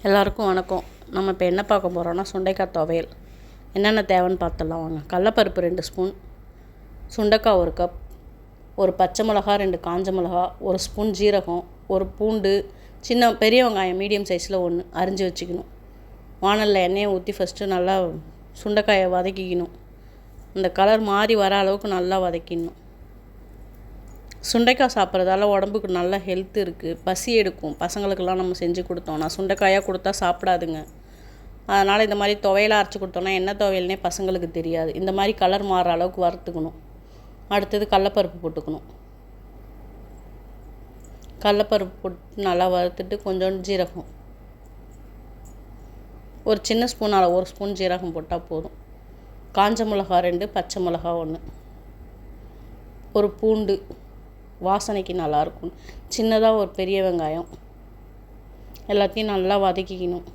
எல்லாருக்கும் வணக்கம். நம்ம இப்போ என்ன பார்க்க போகிறோம்னா சுண்டைக்காய் துவையல். என்னென்ன தேவைன்னு பார்த்துடலாம் வாங்க. கடலப்பருப்பு 2 ஸ்பூன், சுண்டைக்காய் 1 கப், ஒரு பச்சை மிளகா 2 காஞ்ச மிளகா, 1 ஸ்பூன் ஜீரகம், ஒரு பூண்டு, பெரிய வெங்காயம் மீடியம் சைஸில் 1 அரிஞ்சு வச்சுக்கணும். வானலில் எண்ணெயை ஊற்றி ஃபஸ்ட்டு நல்லா சுண்டைக்காயை வதக்கிக்கணும். இந்த கலர் மாறி வர அளவுக்கு நல்லா வதக்கிடணும். சுண்டைக்காய் சாப்பிட்றதால உடம்புக்கு நல்ல ஹெல்த் இருக்குது, பசி எடுக்கும். பசங்களுக்கெல்லாம் நம்ம செஞ்சு கொடுத்தோம்னா சுண்டைக்காயாக கொடுத்தா சாப்பிடாதுங்க. அதனால் இந்த மாதிரி துவையலாக அரைச்சி கொடுத்தோன்னா என்ன துவையல்னே பசங்களுக்கு தெரியாது. இந்த மாதிரி கலர் மாறுற அளவுக்கு வறுத்துக்கணும். அடுத்தது கடலப்பருப்பு போட்டுக்கணும். கடலப்பருப்பு போட்டு நல்லா வறுத்துட்டு கொஞ்சோண்டு ஜீரகம், ஒரு சின்ன ஸ்பூனால் 1 ஸ்பூன் ஜீரகம் போட்டால் போதும். காஞ்ச மிளகா 2, பச்சை மிளகா 1, ஒரு பூண்டு வாசனைக்கு நல்லாயிருக்கும், சின்னதாக ஒரு பெரிய வெங்காயம், எல்லாத்தையும் நல்லா வதக்கிக்கணும்.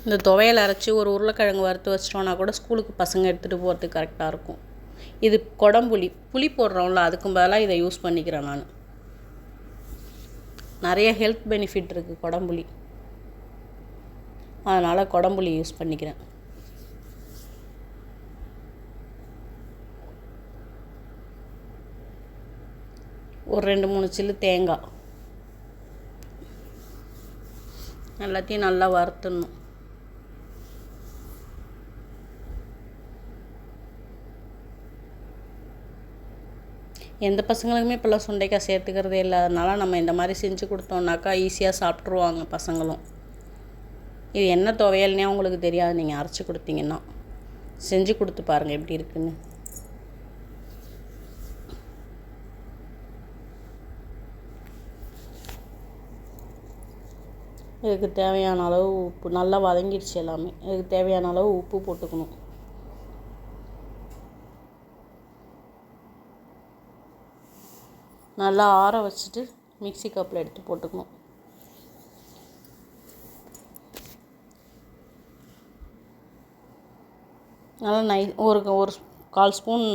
இந்த துவையல் அரைச்சி ஒரு உருளைக்கிழங்கு வறுத்து வச்சிட்டோன்னா கூட ஸ்கூலுக்கு பசங்க எடுத்துகிட்டு போகிறதுக்கு கரெக்டாக இருக்கும். இது குடம்புளி, புளி போடுறோம்ல, அதுக்கும் பதிலாக இதை யூஸ் பண்ணிக்கிறேன் நான். நிறைய ஹெல்த் பெனிஃபிட் இருக்குது குடம்புளி, அதனால் குடம்புளி யூஸ் பண்ணிக்கிறேன். ஒரு 2-3 சில்லு தேங்காய், எல்லாத்தையும் நல்லா வறுத்துடணும். எந்த பசங்களுக்குமே இப்போல்லாம் சுண்டைக்காய் சேர்த்துக்கிறதே இல்லை. அதனால் நம்ம இந்த மாதிரி செஞ்சு கொடுத்தோம்னாக்கா ஈஸியாக சாப்பிட்ருவாங்க பசங்களும். இது என்ன துவையல்னே அவங்களுக்கு தெரியாது. நீங்கள் அரைச்சி கொடுத்தீங்கன்னா செஞ்சு கொடுத்து பாருங்கள் எப்படி இருக்குன்னு. இதுக்கு தேவையான அளவு உப்பு, நல்லா வதங்கிடுச்சு எல்லாமே. இதுக்கு தேவையான அளவு உப்பு போட்டுக்கணும். நல்லா ஆற வச்சுட்டு மிக்ஸி கப்பில் எடுத்து போட்டுக்கணும். நல்லா ஒரு 1/4 ஸ்பூன்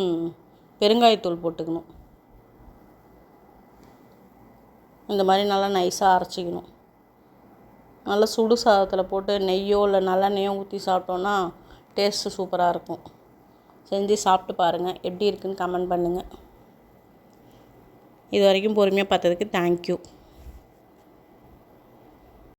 பெருங்காயத்தூள் போட்டுக்கணும். இந்த மாதிரி நல்லா நைஸாக அரைச்சிக்கணும். நல்லா சுடு சாதத்தில் போட்டு நெய்யோ இல்லை நல்லெண்ணெய்யோ ஊற்றி சாப்பிட்டோன்னா டேஸ்ட்டு சூப்பராக இருக்கும். செஞ்சு சாப்பிட்டு பாருங்கள், எப்படி இருக்குன்னு கமெண்ட் பண்ணுங்கள். இது வரைக்கும் பொறுமையாக பார்த்ததுக்கு தேங்க்யூ.